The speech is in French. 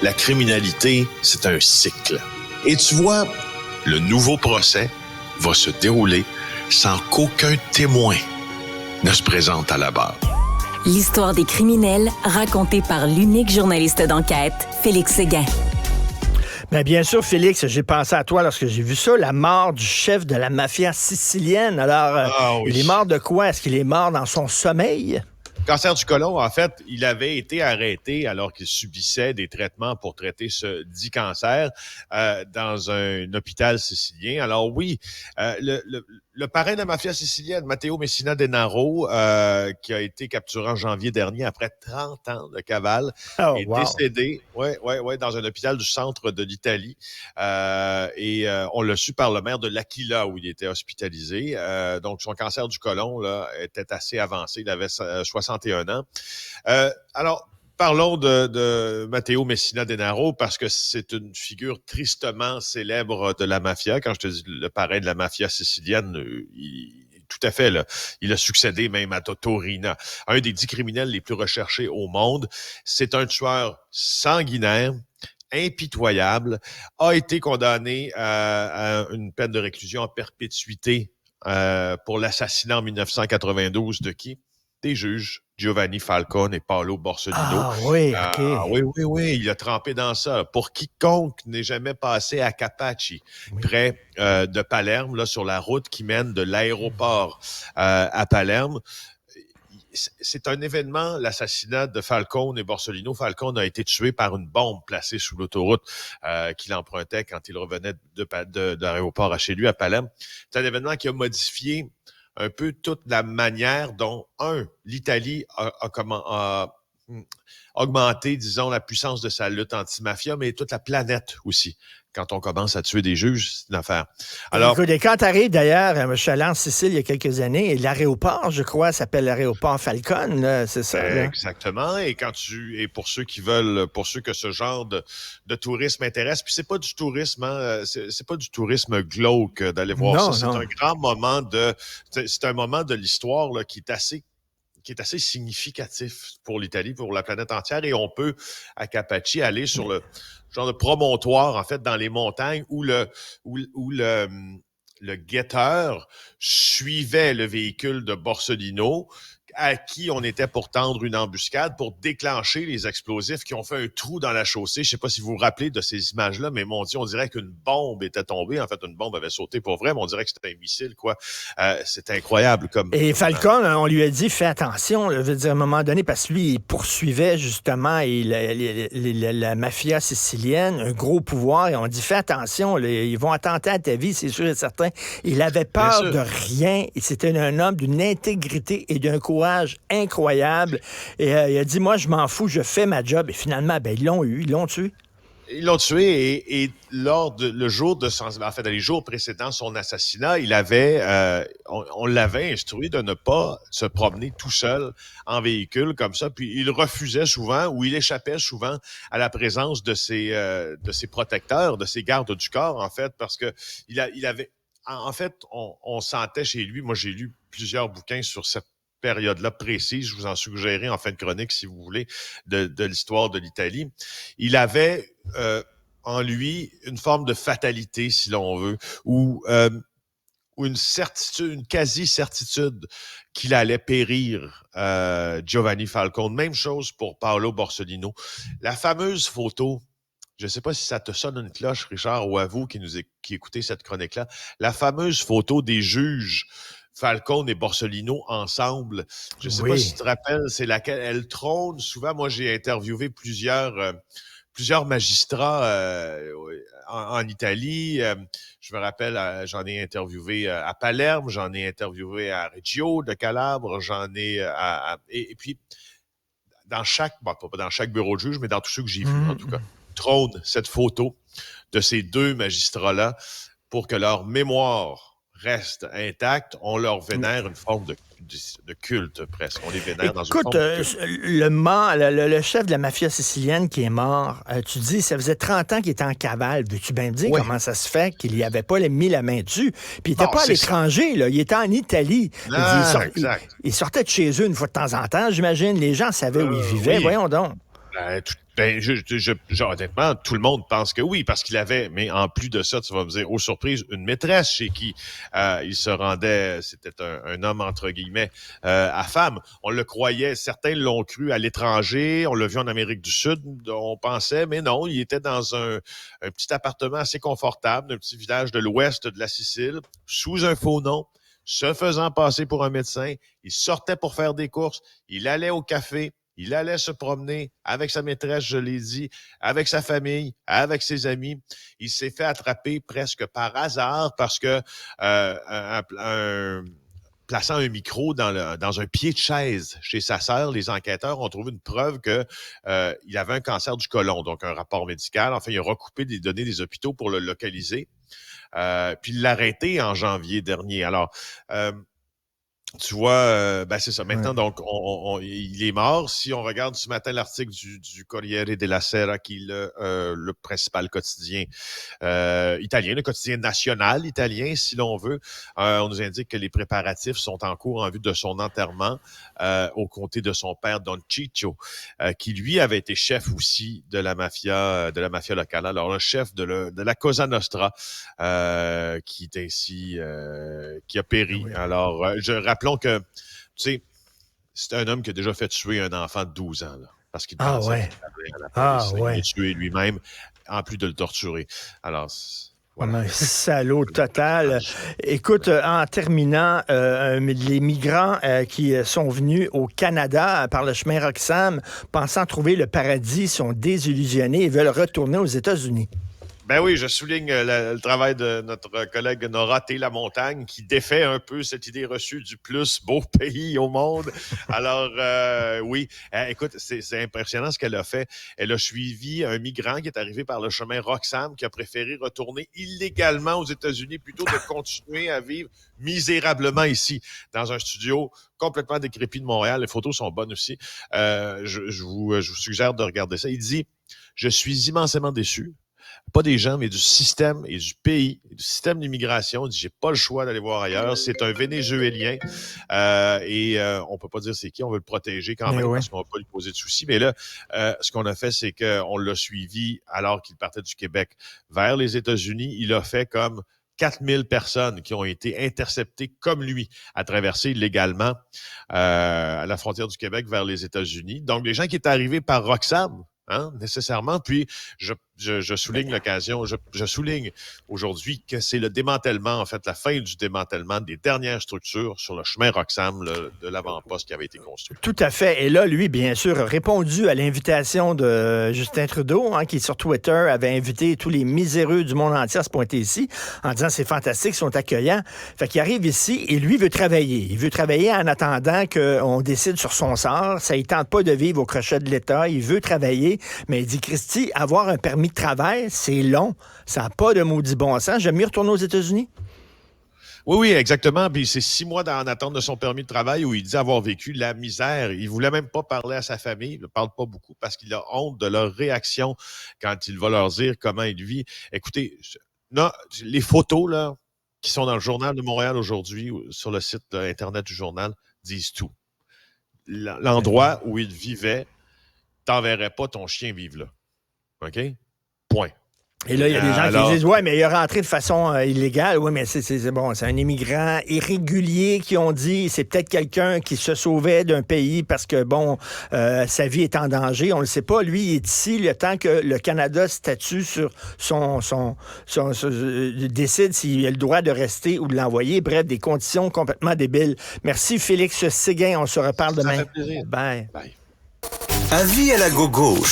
la criminalité, c'est un cycle. Et tu vois, le nouveau procès va se dérouler sans qu'aucun témoin ne se présente à la barre. L'histoire des criminels racontée par l'unique journaliste d'enquête, Félix Séguin. Bien sûr, Félix, j'ai pensé à toi lorsque j'ai vu ça, la mort du chef de la mafia sicilienne. Alors, il est mort de quoi? Est-ce qu'il est mort dans son sommeil? Cancer du côlon, en fait, il avait été arrêté alors qu'il subissait des traitements pour traiter ce dit cancer dans un hôpital sicilien. Alors oui, le parrain de la mafia sicilienne, Matteo Messina Denaro, qui a été capturé en janvier dernier après 30 ans de cavale, est décédé dans un hôpital du centre de l'Italie. On l'a su par le maire de l'Aquila où il était hospitalisé. Donc son cancer du côlon là, était assez avancé. Il avait 61 ans. Alors, parlons de Matteo Messina Denaro parce que c'est une figure tristement célèbre de la mafia. Quand je te dis le parrain de la mafia sicilienne, tout à fait, là, il a succédé même à Toto Riina, un des 10 criminels les plus recherchés au monde. C'est un tueur sanguinaire, impitoyable, a été condamné à une peine de réclusion à perpétuité pour l'assassinat en 1992 de qui? Des juges, Giovanni Falcone et Paolo Borsellino. Ah oui, OK. Oui, il a trempé dans ça. Pour quiconque n'est jamais passé à Capaci, près de Palerme, là, sur la route qui mène de l'aéroport à Palerme, c'est un événement, l'assassinat de Falcone et Borsellino. Falcone a été tué par une bombe placée sous l'autoroute qu'il empruntait quand il revenait de l'aéroport à chez lui à Palerme. C'est un événement qui a modifié un peu toute la manière dont, l'Italie a augmenté, disons, la puissance de sa lutte anti-mafia, mais toute la planète aussi. Quand on commence à tuer des juges, c'est une affaire. Alors, écoute, quand tu arrives d'ailleurs, je suis allé en Sicile il y a quelques années, et l'aéroport, je crois, s'appelle l'aéroport Falcone, là, c'est ça? Là? Exactement. Et pour ceux qui veulent, pour ceux que ce genre de tourisme intéresse, puis c'est pas du tourisme, c'est pas du tourisme glauque d'aller voir ça. C'est un grand moment c'est un moment de l'histoire là, qui est assez significatif pour l'Italie, pour la planète entière. Et on peut, à Capaci, aller sur le genre de promontoire, en fait, dans les montagnes où le guetteur suivait le véhicule de Borsellino, à qui on était pour tendre une embuscade pour déclencher les explosifs qui ont fait un trou dans la chaussée. Je sais pas si vous vous rappelez de ces images-là, mais mon Dieu, on dirait qu'une bombe était tombée. En fait, une bombe avait sauté pour vrai, mais on dirait que c'était un missile, quoi. C'était incroyable. Et Falcone, on lui a dit, fais attention, je veux dire, à un moment donné, parce que lui, il poursuivait justement la mafia sicilienne, un gros pouvoir, et on dit, fais attention, ils vont attenter à ta vie, c'est sûr et certain. Il avait peur de rien, et c'était un homme d'une intégrité et d'un courage incroyable. Et il a dit, moi, je m'en fous, je fais ma job. Et finalement, ils l'ont tué. Ils l'ont tué et les jours précédant son assassinat, on l'avait instruit de ne pas se promener tout seul en véhicule comme ça. Puis il refusait souvent ou il échappait souvent à la présence de ses protecteurs, de ses gardes du corps, en fait, parce que il avait, en fait, on sentait chez lui. Moi, j'ai lu plusieurs bouquins sur cette période-là précise, je vous en suggérerai en fin de chronique, si vous voulez, de l'histoire de l'Italie. Il avait en lui une forme de fatalité, si l'on veut, ou une certitude, une quasi-certitude qu'il allait périr, Giovanni Falcone. Même chose pour Paolo Borsellino. La fameuse photo, je ne sais pas si ça te sonne une cloche, Richard, ou à vous qui écoutez cette chronique-là, la fameuse photo des juges Falcone et Borsellino ensemble. Je ne sais pas si tu te rappelles, c'est laquelle elle trône souvent. Moi, j'ai interviewé plusieurs magistrats en Italie. Je me rappelle, j'en ai interviewé à Palerme, j'en ai interviewé à Reggio de Calabre, j'en ai et puis pas dans chaque bureau de juge, mais dans tous ceux que j'ai vus, en tout cas, trône cette photo de ces deux magistrats-là pour que leur mémoire reste intacte. On leur vénère une forme de culte, presque. On les vénère dans une forme de culte. Le chef de la mafia sicilienne qui est mort, tu dis, ça faisait 30 ans qu'il était en cavale. Veux-tu bien me dire comment ça se fait qu'il n'y avait pas mis la main dessus? Puis il n'était pas à l'étranger, là. Il était en Italie. Il sortait de chez eux une fois de temps en temps, j'imagine. Les gens savaient où ils vivaient. Voyons donc. Honnêtement, tout le monde pense que oui, parce qu'il avait, mais en plus de ça, tu vas me dire, aux surprises, une maîtresse chez qui il se rendait, c'était un homme, entre guillemets, à femme. On le croyait, certains l'ont cru à l'étranger, on l'a vu en Amérique du Sud, on pensait, mais non, il était dans un petit appartement assez confortable, d'un petit village de l'ouest de la Sicile, sous un faux nom, se faisant passer pour un médecin. Il sortait pour faire des courses, il allait au café, il allait se promener avec sa maîtresse, je l'ai dit, avec sa famille, avec ses amis. Il s'est fait attraper presque par hasard parce que plaçant un micro dans un pied de chaise chez sa sœur, les enquêteurs ont trouvé une preuve que il avait un cancer du côlon, donc un rapport médical. Enfin, il a recoupé des données des hôpitaux pour le localiser. Puis il l'a arrêté en janvier dernier. Alors, tu vois, c'est ça. Maintenant, donc, il est mort. Si on regarde ce matin l'article du Corriere della Sera, qui est le principal quotidien italien, le quotidien national italien, si l'on veut, on nous indique que les préparatifs sont en cours en vue de son enterrement aux côtés de son père, Don Ciccio, qui lui avait été chef aussi de la mafia locale. Alors, le chef de la Cosa Nostra, qui est ainsi, qui a péri. Oui. Alors, rappelons que, tu sais, c'est un homme qui a déjà fait tuer un enfant de 12 ans, là, parce qu'il pensait qu'il avait à la police. Il l'a tué lui-même, en plus de le torturer. Alors, voilà. Un salaud total. Écoute, en terminant, les migrants qui sont venus au Canada par le chemin Roxham, pensant trouver le paradis, sont désillusionnés et veulent retourner aux États-Unis. Ben oui, je souligne le travail de notre collègue Nora T-Lamontagne qui défait un peu cette idée reçue du plus beau pays au monde. Alors, oui, écoute, c'est impressionnant ce qu'elle a fait. Elle a suivi un migrant qui est arrivé par le chemin Roxham qui a préféré retourner illégalement aux États-Unis plutôt que de continuer à vivre misérablement ici, dans un studio complètement décrépit de Montréal. Les photos sont bonnes aussi. Je vous suggère de regarder ça. Il dit « Je suis immensément déçu. Pas des gens, mais du système et du pays, du système d'immigration. J'ai pas le choix d'aller voir ailleurs. C'est un Vénézuélien on peut pas dire c'est qui, on veut le protéger quand même parce qu'on va pas lui poser de soucis. Mais là, ce qu'on a fait, c'est qu'on l'a suivi alors qu'il partait du Québec vers les États-Unis. Il a fait comme 4000 personnes qui ont été interceptées comme lui à traverser illégalement à la frontière du Québec vers les États-Unis. Donc, les gens qui étaient arrivés par Roxham, nécessairement. Puis, je souligne l'occasion, je souligne aujourd'hui que c'est le démantèlement, en fait, la fin du démantèlement des dernières structures sur le chemin Roxham de l'avant-poste qui avait été construit. Tout à fait. Et là, lui, bien sûr, a répondu à l'invitation de Justin Trudeau, qui sur Twitter avait invité tous les miséreux du monde entier à se pointer ici, en disant c'est fantastique, ils sont accueillants. Fait qu'il arrive ici et lui veut travailler. Il veut travailler en attendant qu'on décide sur son sort. Ça ne tente pas de vivre au crochet de l'État. Il veut travailler. Mais il dit, Christy, avoir un permis de travail, c'est long. Ça n'a pas de maudit bon sens. J'aime mieux retourner aux États-Unis. Oui, exactement. Puis c'est 6 mois en attente de son permis de travail où il dit avoir vécu la misère. Il voulait même pas parler à sa famille. Il ne parle pas beaucoup parce qu'il a honte de leur réaction quand il va leur dire comment il vit. Écoutez, les photos là qui sont dans le Journal de Montréal aujourd'hui, sur le site Internet du journal, disent tout. L'endroit où il vivait, t'enverrais pas ton chien vivre là. OK? Point. Et là, il y a des gens qui disent, ouais, mais il est rentré de façon illégale. Oui, mais c'est bon, c'est un immigrant irrégulier qui ont dit, c'est peut-être quelqu'un qui se sauvait d'un pays parce que, bon, sa vie est en danger. On ne le sait pas. Lui, il est ici le temps que le Canada statue sur décide s'il a le droit de rester ou de l'envoyer. Bref, des conditions complètement débiles. Merci, Félix Séguin. On se reparle demain. Ça fait plaisir. Bye. Avis à la gauche.